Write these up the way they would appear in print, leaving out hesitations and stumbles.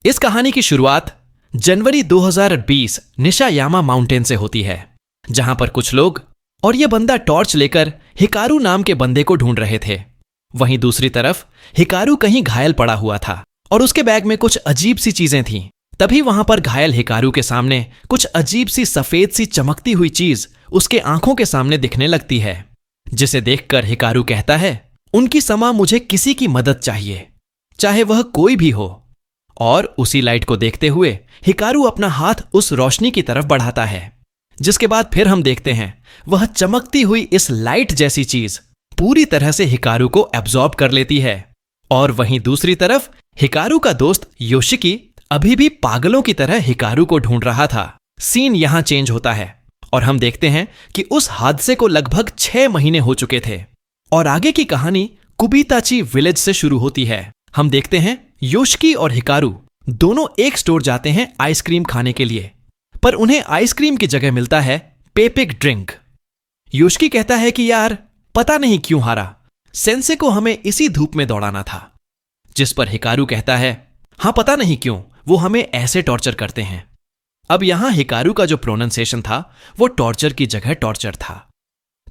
इस कहानी की शुरुआत जनवरी 2020 निशायामा माउंटेन से होती है, जहां पर कुछ लोग और यह बंदा टॉर्च लेकर हिकारू नाम के बंदे को ढूंढ रहे थे। वहीं दूसरी तरफ हिकारू कहीं घायल पड़ा हुआ था और उसके बैग में कुछ अजीब सी चीजें थीं। तभी वहां पर घायल हिकारू के सामने कुछ अजीब सी सफेद सी चमकती हुई चीज उसके आंखों के सामने दिखने लगती है, जिसे देखकर हिकारू कहता है, उनकी समा मुझे किसी की मदद चाहिए, चाहे वह कोई भी हो। और उसी लाइट को देखते हुए हिकारू अपना हाथ उस रोशनी की तरफ बढ़ाता है, जिसके बाद फिर हम देखते हैं वह चमकती हुई इस लाइट जैसी चीज पूरी तरह से हिकारू को एब्जॉर्ब कर लेती है। और वहीं दूसरी तरफ हिकारू का दोस्त योशिकी अभी भी पागलों की तरह हिकारू को ढूंढ रहा था। सीन यहां चेंज होता है और हम देखते हैं कि उस हादसे को लगभग 6 महीने हो चुके थे और आगे की कहानी कुबिताची विलेज से शुरू होती है। हम देखते हैं योशिकी और हिकारू दोनों एक स्टोर जाते हैं आइसक्रीम खाने के लिए, पर उन्हें आइसक्रीम की जगह मिलता है पेपिक ड्रिंक। योशिकी कहता है कि यार पता नहीं क्यों हारा, सेंसे को हमें इसी धूप में दौड़ाना था। जिस पर हिकारू कहता है, हां पता नहीं क्यों वो हमें ऐसे टॉर्चर करते हैं। अब यहां हिकारू का जो प्रोनाउंसिएशन था वो टॉर्चर की जगह टॉर्चर था,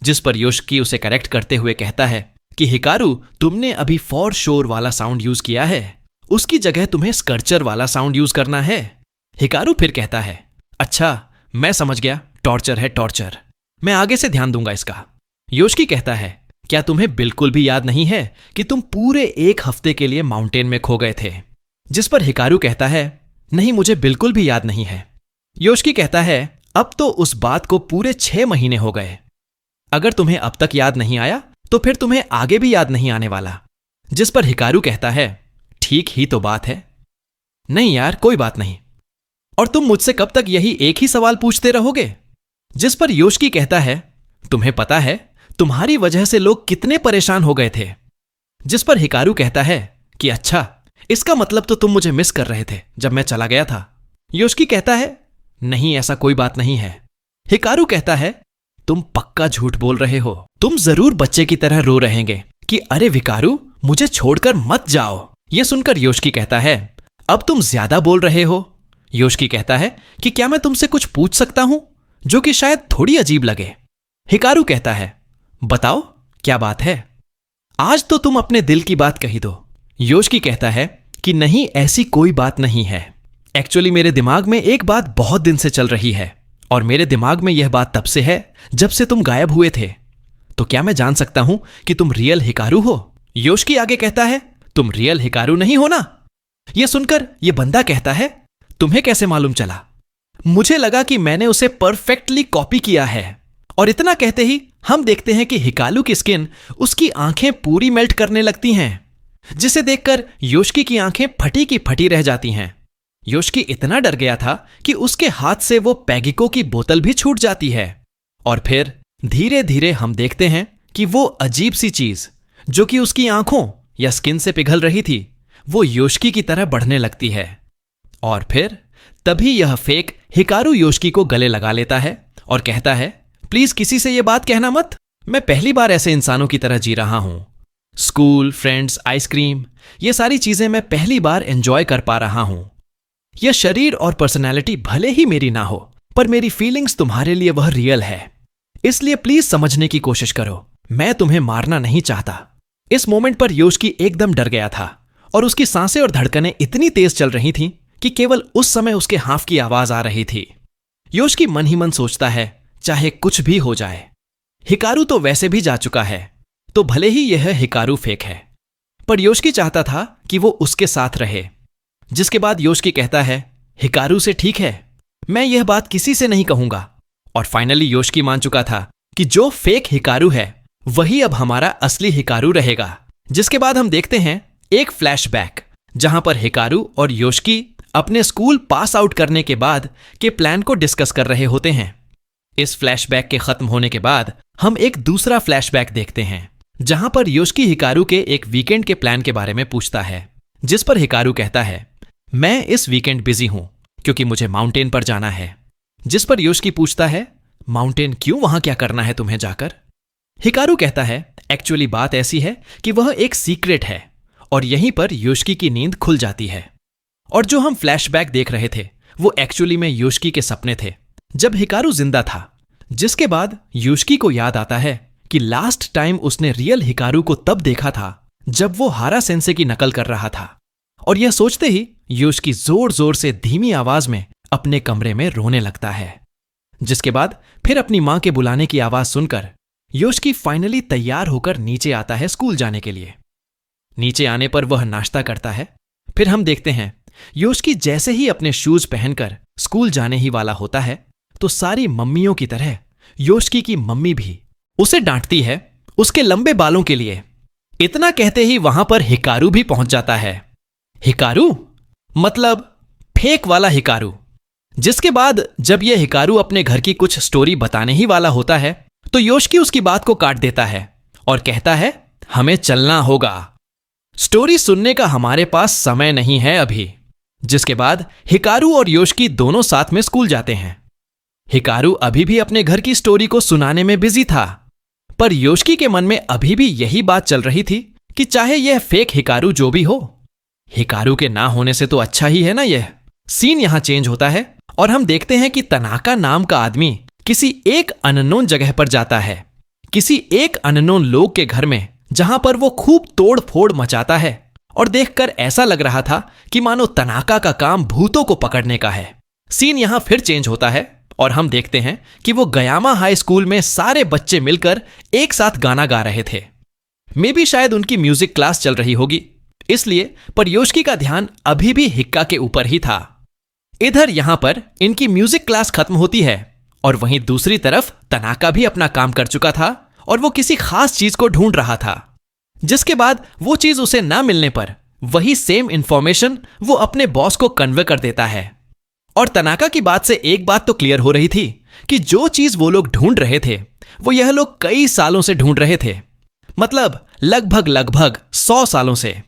जिस पर योशिकी उसे करेक्ट करते हुए कहता है कि हिकारू तुमने अभी फॉर श्योर वाला साउंड यूज किया है, उसकी जगह तुम्हें स्कर्चर वाला साउंड यूज करना है। हिकारू फिर कहता है, अच्छा मैं समझ गया, टॉर्चर है टॉर्चर, मैं आगे से ध्यान दूंगा इसका। योशिकी कहता है, क्या तुम्हें बिल्कुल भी याद नहीं है कि तुम पूरे 1 हफ्ते के लिए माउंटेन में खो गए थे? जिस पर हिकारू कहता है, नहीं मुझे बिल्कुल भी याद नहीं है। योशिकी कहता है, अब तो उस बात को पूरे 6 महीने हो गए, अगर तुम्हें अब तक याद नहीं आया तो फिर तुम्हें आगे भी याद नहीं आने वाला। जिस पर हिकारू कहता है, ठीक ही तो बात है, नहीं यार कोई बात नहीं, और तुम मुझसे कब तक यही एक ही सवाल पूछते रहोगे? जिस पर योशिकी कहता है, तुम्हें पता है तुम्हारी वजह से लोग कितने परेशान हो गए थे। जिस पर हिकारू कहता है कि अच्छा इसका मतलब तो तुम मुझे मिस कर रहे थे जब मैं चला गया था। योशिकी कहता है, नहीं ऐसा कोई बात नहीं है। हिकारू कहता है, तुम पक्का झूठ बोल रहे हो, तुम जरूर बच्चे की तरह रो रहेंगे कि अरे विकारु मुझे छोड़कर मत जाओ। यह सुनकर योशिकी कहता है, अब तुम ज्यादा बोल रहे हो। योशिकी कहता है कि क्या मैं तुमसे कुछ पूछ सकता हूं जो कि शायद थोड़ी अजीब लगे। हिकारू कहता है, बताओ क्या बात है, आज तो तुम अपने दिल की बात कही दो। योशिकी कहता है कि नहीं ऐसी कोई बात नहीं है, एक्चुअली मेरे दिमाग में एक बात बहुत दिन से चल रही है और मेरे दिमाग में यह बात तब से है जब से तुम गायब हुए थे। तो क्या मैं जान सकता हूं कि तुम रियल हिकारू हो? योशिकी आगे कहता है, तुम रियल हिकारू नहीं हो ना? यह सुनकर यह बंदा कहता है, तुम्हें कैसे मालूम चला? मुझे लगा कि मैंने उसे परफेक्टली कॉपी किया है। और इतना कहते ही हम देखते हैं कि हिकारू की स्किन उसकी आंखें पूरी मेल्ट करने लगती हैं, जिसे देखकर योशिकी की आंखें फटी की फटी रह जाती हैं। योशिकी इतना डर गया था कि उसके हाथ से वो पैगिको की बोतल भी छूट जाती है। और फिर धीरे धीरे हम देखते हैं कि वो अजीब सी चीज जो कि उसकी आंखों या स्किन से पिघल रही थी, वो योशिकी की तरह बढ़ने लगती है। और फिर तभी यह फेक हिकारू योशिकी को गले लगा लेता है और कहता है, प्लीज किसी से यह बात कहना मत, मैं पहली बार ऐसे इंसानों की तरह जी रहा हूं। स्कूल, फ्रेंड्स, आइसक्रीम, ये सारी चीजें मैं पहली बार एंजॉय कर पा रहा हूं। यह शरीर और पर्सनैलिटी भले ही मेरी ना हो, पर मेरी फीलिंग्स तुम्हारे लिए वह रियल है, इसलिए प्लीज समझने की कोशिश करो, मैं तुम्हें मारना नहीं चाहता। इस मोमेंट पर योशिकी एकदम डर गया था और उसकी सांसें और धड़कनें इतनी तेज चल रही थीं कि केवल उस समय उसके हाथ की आवाज आ रही थी। योशिकी मन ही मन सोचता है, चाहे कुछ भी हो जाए, हिकारू तो वैसे भी जा चुका है, तो भले ही यह हिकारू फेक है, पर योशिकी चाहता था कि वो उसके साथ रहे। जिसके बाद योशिकी कहता है, हिकारू से ठीक है, मैं यह बात किसी से नहीं कहूंगा। और फाइनली योशिकी मान चुका था कि जो फेक हिकारू है वही अब हमारा असली हिकारू रहेगा। जिसके बाद हम देखते हैं एक फ्लैशबैक, जहां पर हिकारू और योशिकी अपने स्कूल पास आउट करने के बाद के प्लान को डिस्कस कर रहे होते हैं। इस फ्लैशबैक के खत्म होने के बाद हम एक दूसरा फ्लैशबैक देखते हैं, जहां पर योशिकी हिकारू के एक वीकेंड के प्लान के बारे में पूछता है। जिस पर हिकारू कहता है, मैं इस वीकेंड बिजी हूं क्योंकि मुझे माउंटेन पर जाना है। जिस पर योशिकी पूछता है, माउंटेन क्यों, वहां क्या करना है तुम्हें जाकर? हिकारू कहता है, एक्चुअली बात ऐसी है कि वह एक सीक्रेट है, और यहीं पर योशिकी की नींद खुल जाती है और जो हम फ्लैशबैक देख रहे थे वो एक्चुअली में योशिकी के सपने थे जब हिकारू जिंदा था। जिसके बाद योशिकी को याद आता है कि लास्ट टाइम उसने रियल हिकारू को तब देखा था जब वो हारा सेंसे की नकल कर रहा था। और यह सोचते ही योशिकी जोर जोर से धीमी आवाज में अपने कमरे में रोने लगता है। जिसके बाद फिर अपनी मां के बुलाने की आवाज सुनकर योशिकी फाइनली तैयार होकर नीचे आता है स्कूल जाने के लिए। नीचे आने पर वह नाश्ता करता है। फिर हम देखते हैं योशिकी जैसे ही अपने शूज पहनकर स्कूल जाने ही वाला होता है तो सारी मम्मियों की तरह योशिकी की मम्मी भी उसे डांटती है उसके लंबे बालों के लिए। इतना कहते ही वहां पर हिकारू भी पहुंच जाता है। हिकारू मतलब फेक वाला हिकारू। जिसके बाद जब यह हिकारू अपने घर की कुछ स्टोरी बताने ही वाला होता है तो योशिकी उसकी बात को काट देता है और कहता है हमें चलना होगा, स्टोरी सुनने का हमारे पास समय नहीं है अभी। जिसके बाद हिकारू और योशिकी दोनों साथ में स्कूल जाते हैं। हिकारू अभी भी अपने घर की स्टोरी को सुनाने में बिजी था, पर योशिकी के मन में अभी भी यही बात चल रही थी कि चाहे यह फेक हिकारू जो भी हो, हिकारू के ना होने से तो अच्छा ही है ना। यह सीन यहां चेंज होता है और हम देखते हैं कि तनाका नाम का आदमी किसी एक अननोन जगह पर जाता है, किसी एक अननोन लोग के घर में, जहां पर वो खूब तोड़ फोड़ मचाता है। और देखकर ऐसा लग रहा था कि मानो तनाका का काम भूतों को पकड़ने का है। सीन यहां फिर चेंज होता है और हम देखते हैं कि वो गयामा हाई स्कूल में सारे बच्चे मिलकर एक साथ गाना गा रहे थे। मे बी शायद उनकी म्यूजिक क्लास चल रही होगी इसलिए, पर योशिकी का ध्यान अभी भी हिक्का के ऊपर ही था। इधर यहां पर इनकी म्यूजिक क्लास खत्म होती है और वहीं दूसरी तरफ तनाका भी अपना काम कर चुका था और वो किसी खास चीज को ढूंढ रहा था। जिसके बाद वो चीज उसे ना मिलने पर वही सेम इंफॉर्मेशन वो अपने बॉस को कन्वे कर देता है। और तनाका की बात से एक बात तो क्लियर हो रही थी कि जो चीज वो लोग ढूंढ रहे थे वो यह लोग कई सालों से ढूंढ रहे थे, मतलब लगभग 100 सालों से।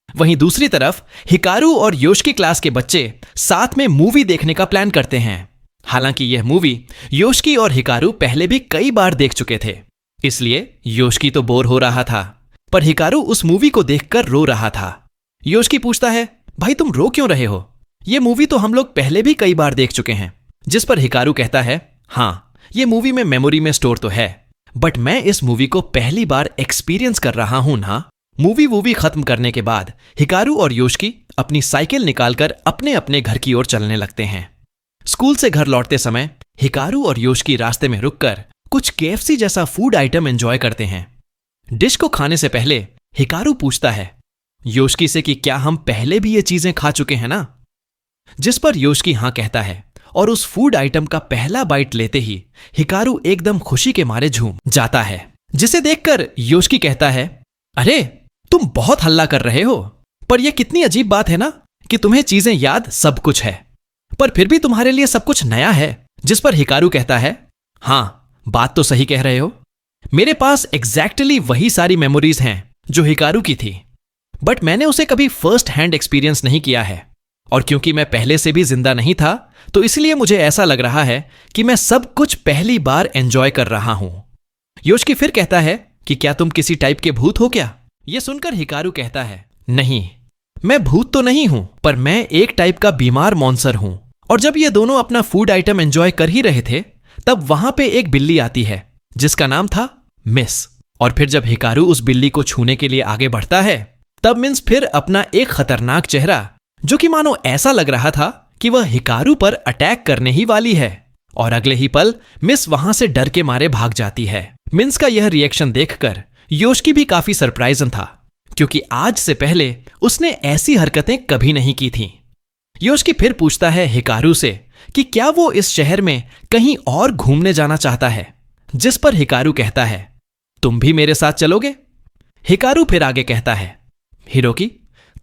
वहीं दूसरी तरफ हिकारू और योशिकी क्लास के बच्चे साथ में मूवी देखने का प्लान करते हैं। हालांकि यह मूवी योशिकी और हिकारू पहले भी कई बार देख चुके थे, इसलिए योशिकी तो बोर हो रहा था, पर हिकारू उस मूवी को देखकर रो रहा था। योशिकी पूछता है भाई तुम रो क्यों रहे हो, यह मूवी तो हम लोग पहले भी कई बार देख चुके हैं। जिस पर हिकारू कहता है हाँ यह मूवी में मेमोरी में स्टोर तो है, बट मैं इस मूवी को पहली बार एक्सपीरियंस कर रहा हूं ना। मूवी खत्म करने के बाद हिकारू और योशिकी अपनी साइकिल निकालकर अपने अपने घर की ओर चलने लगते हैं। स्कूल से घर लौटते समय हिकारू और योशिकी रास्ते में रुककर कुछ केएफसी जैसा फूड आइटम एंजॉय करते हैं। डिश को खाने से पहले हिकारू पूछता है योशिकी से कि क्या हम पहले भी ये चीजें खा चुके हैं ना। जिस पर योशिकी हां कहता है और उस फूड आइटम का पहला बाइट लेते ही हिकारू एकदम खुशी के मारे झूम जाता है। जिसे देखकर योशिकी कहता है अरे तुम बहुत हल्ला कर रहे हो, पर यह कितनी अजीब बात है ना कि तुम्हें चीजें याद सब कुछ है, पर फिर भी तुम्हारे लिए सब कुछ नया है। जिस पर हिकारू कहता है हां बात तो सही कह रहे हो, मेरे पास एग्जैक्टली वही सारी मेमोरीज हैं जो हिकारू की थी, बट मैंने उसे कभी फर्स्ट हैंड एक्सपीरियंस नहीं किया है। और क्योंकि मैं पहले से भी जिंदा नहीं था तो इसलिए मुझे ऐसा लग रहा है कि मैं सब कुछ पहली बार एंजॉय कर रहा हूं। योशिकी फिर कहता है कि क्या तुम किसी टाइप के भूत हो क्या। यह सुनकर हिकारू कहता है नहीं मैं भूत तो नहीं हूं, पर मैं एक टाइप का बीमार मॉन्स्टर हूं। और जब ये दोनों अपना फूड आइटम एंजॉय कर ही रहे थे तब वहां पे एक बिल्ली आती है जिसका नाम था मिस। और फिर जब हिकारू उस बिल्ली को छूने के लिए आगे बढ़ता है तब मिस फिर अपना एक खतरनाक चेहरा, जो कि मानो ऐसा लग रहा था कि वह हिकारू पर अटैक करने ही वाली है, और अगले ही पल मिस वहां से डर के मारे भाग जाती है। मिन्स का यह रिएक्शन देखकर योशिकी भी काफी सरप्राइजन था, क्योंकि आज से पहले उसने ऐसी हरकतें कभी नहीं की थीं। योशिकी फिर पूछता है हिकारू से कि क्या वो इस शहर में कहीं और घूमने जाना चाहता है। जिस पर हिकारू कहता है तुम भी मेरे साथ चलोगे। हिकारू फिर आगे कहता है हिरोकी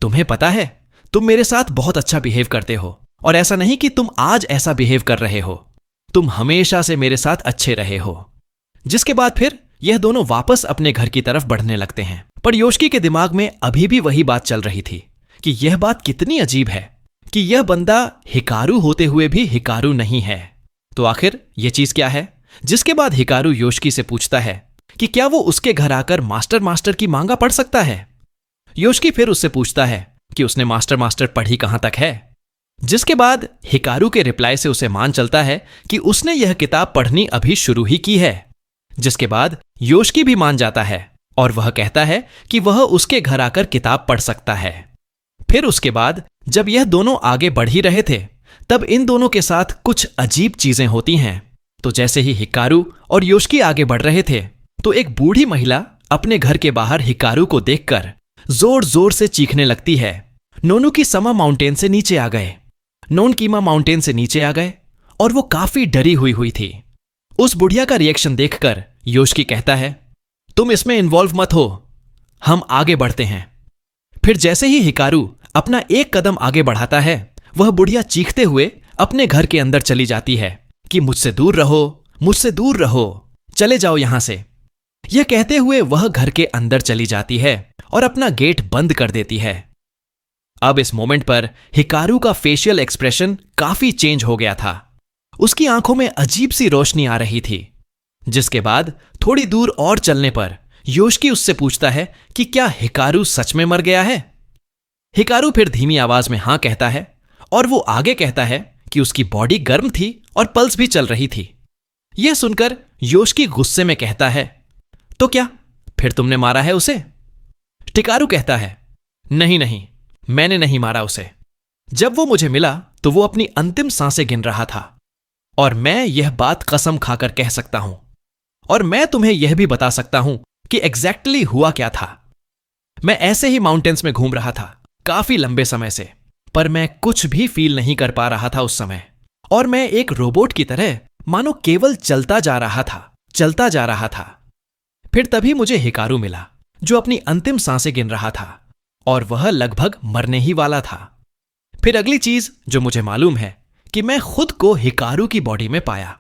तुम्हें पता है तुम मेरे साथ बहुत अच्छा बिहेव करते हो, और ऐसा नहीं कि तुम आज ऐसा बिहेव कर रहे हो, तुम हमेशा से मेरे साथ अच्छे रहे हो। जिसके बाद फिर यह दोनों वापस अपने घर की तरफ बढ़ने लगते हैं। पर योशिकी के दिमाग में अभी भी वही बात चल रही थी कि यह बात कितनी अजीब है कि यह बंदा हिकारू होते हुए भी हिकारू नहीं है, तो आखिर यह चीज क्या है। जिसके बाद हिकारू योशिकी से पूछता है कि क्या वो उसके घर आकर मास्टर की मांगा पढ़ सकता है। योशिकी फिर उससे पूछता है कि उसने मास्टर पढ़ी कहां तक है। जिसके बाद हिकारू के रिप्लाई से उसे मान चलता है कि उसने यह किताब पढ़नी अभी शुरू ही की है। जिसके बाद योशिकी भी मान जाता है और वह कहता है कि वह उसके घर आकर किताब पढ़ सकता है। फिर उसके बाद जब यह दोनों आगे बढ़ ही रहे थे तब इन दोनों के साथ कुछ अजीब चीजें होती हैं। तो जैसे ही हिकारू और योशिकी आगे बढ़ रहे थे तो एक बूढ़ी महिला अपने घर के बाहर हिकारू को देखकर जोर जोर से चीखने लगती है, नोनुकीमा माउंटेन से नीचे आ गए। नोनकीमा माउंटेन से नीचे आ गए और वो काफी डरी हुई थी। उस बुढ़िया का रिएक्शन देखकर योशिकी कहता है, तुम इसमें इन्वॉल्व मत हो, हम आगे बढ़ते हैं। फिर जैसे ही हिकारू अपना एक कदम आगे बढ़ाता है वह बुढ़िया चीखते हुए अपने घर के अंदर चली जाती है कि मुझसे दूर रहो, मुझसे दूर रहो, चले जाओ यहां से। यह कहते हुए वह घर के अंदर चली जाती है और अपना गेट बंद कर देती है। अब इस मोमेंट पर हिकारू का फेशियल एक्सप्रेशन काफी चेंज हो गया था। उसकी आंखों में अजीब सी रोशनी आ रही थी। जिसके बाद थोड़ी दूर और चलने पर योशिकी उससे पूछता है कि क्या हिकारू सच में मर गया है। हिकारू फिर धीमी आवाज में हां कहता है और वो आगे कहता है कि उसकी बॉडी गर्म थी और पल्स भी चल रही थी। यह सुनकर योशिकी गुस्से में कहता है, तो क्या फिर तुमने मारा है उसे? हिकारू कहता है, नहीं, मैंने नहीं मारा उसे। जब वो मुझे मिला तो वो अपनी अंतिम सांसें गिन रहा था और मैं यह बात कसम खाकर कह सकता हूं और मैं तुम्हें यह भी बता सकता हूं कि एग्जैक्टली हुआ क्या था। मैं ऐसे ही माउंटेन्स में घूम रहा था काफी लंबे समय से, पर मैं कुछ भी फील नहीं कर पा रहा था उस समय और मैं एक रोबोट की तरह मानो केवल चलता जा रहा था। फिर तभी मुझे हिकारू मिला जो अपनी अंतिम सांसें गिन रहा था और वह लगभग मरने ही वाला था। फिर अगली चीज जो मुझे मालूम है कि मैं खुद को हिकारू की बॉडी में पाया।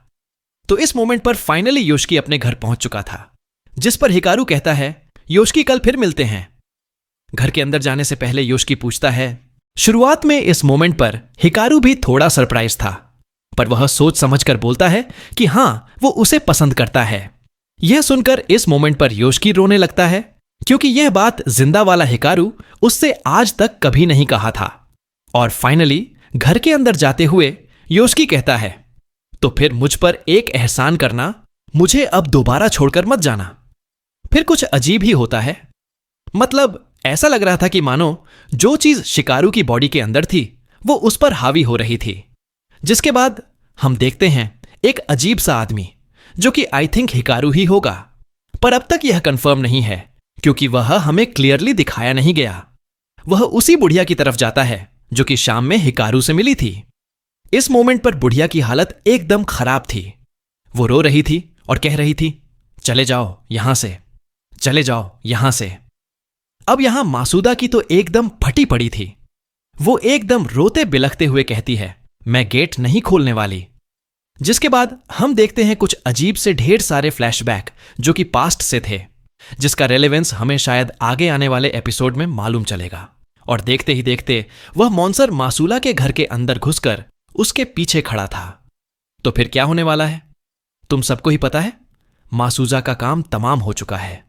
तो इस मोमेंट पर फाइनली योशिकी अपने घर पहुंच चुका था, जिस पर हिकारू कहता है, योशिकी कल फिर मिलते हैं। घर के अंदर जाने से पहले योशिकी पूछता है। शुरुआत में इस मोमेंट पर हिकारू भी थोड़ा सरप्राइज था, पर वह सोच समझकर बोलता है कि हां वो उसे पसंद करता है। यह सुनकर इस मोमेंट पर योशिकी रोने लगता है क्योंकि यह बात जिंदा वाला हिकारू उससे आज तक कभी नहीं कहा था। और फाइनली घर के अंदर जाते हुए योशिकी कहता है, तो फिर मुझ पर एक एहसान करना, मुझे अब दोबारा छोड़कर मत जाना। फिर कुछ अजीब ही होता है। मतलब ऐसा लग रहा था कि मानो जो चीज शिकारू की बॉडी के अंदर थी वो उस पर हावी हो रही थी। जिसके बाद हम देखते हैं एक अजीब सा आदमी जो कि आई थिंक हिकारू ही होगा, पर अब तक यह कंफर्म नहीं है क्योंकि वह हमें क्लियरली दिखाया नहीं गया। वह उसी बुढ़िया की तरफ जाता है जो कि शाम में हिकारू से मिली थी। इस मोमेंट पर बुढ़िया की हालत एकदम खराब थी। वो रो रही थी और कह रही थी, चले जाओ यहां से, चले जाओ यहां से। अब यहां मासूदा की तो एकदम फटी पड़ी थी। वो एकदम रोते बिलखते हुए कहती है, मैं गेट नहीं खोलने वाली। जिसके बाद हम देखते हैं कुछ अजीब से ढेर सारे फ्लैशबैक जो कि पास्ट से थे, जिसका रेलेवेंस हमें शायद आगे आने वाले एपिसोड में मालूम चलेगा। और देखते ही देखते वह मॉन्सर मासूला के घर के अंदर घुसकर उसके पीछे खड़ा था। तो फिर क्या होने वाला है तुम सबको ही पता है। मासूजा का काम तमाम हो चुका है।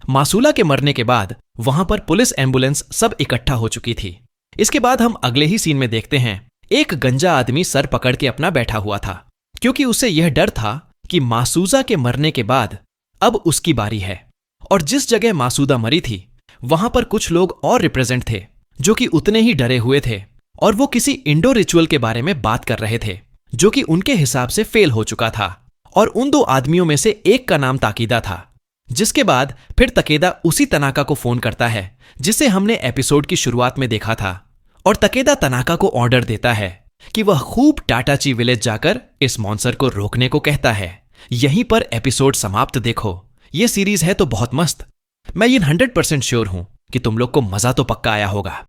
मासूला के मरने के बाद वहां पर पुलिस एम्बुलेंस सब इकट्ठा हो चुकी थी। इसके बाद हम अगले ही सीन में देखते हैं एक गंजा आदमी सर पकड़ के अपना बैठा हुआ था क्योंकि उसे यह डर था कि मासूजा के मरने के बाद अब उसकी बारी है। और जिस जगह मासूदा मरी थी वहां पर कुछ लोग और रिप्रेजेंट थे जो कि उतने ही डरे हुए थे और वो किसी इंडो रिचुअल के बारे में बात कर रहे थे जो कि उनके हिसाब से फेल हो चुका था। और उन दो आदमियों में से एक का नाम ताकीदा था। जिसके बाद फिर तकेदा उसी तनाका को फोन करता है जिसे हमने एपिसोड की शुरुआत में देखा था और तकेदा तनाका को ऑर्डर देता है कि वह खूब टाटाची विलेज जाकर इस मॉन्सर को रोकने को कहता है। यहीं पर एपिसोड समाप्त देखो। यह सीरीज है तो बहुत मस्त। मैं ये 100% श्योर हूं कि तुम लोग को मजा तो पक्का आया होगा।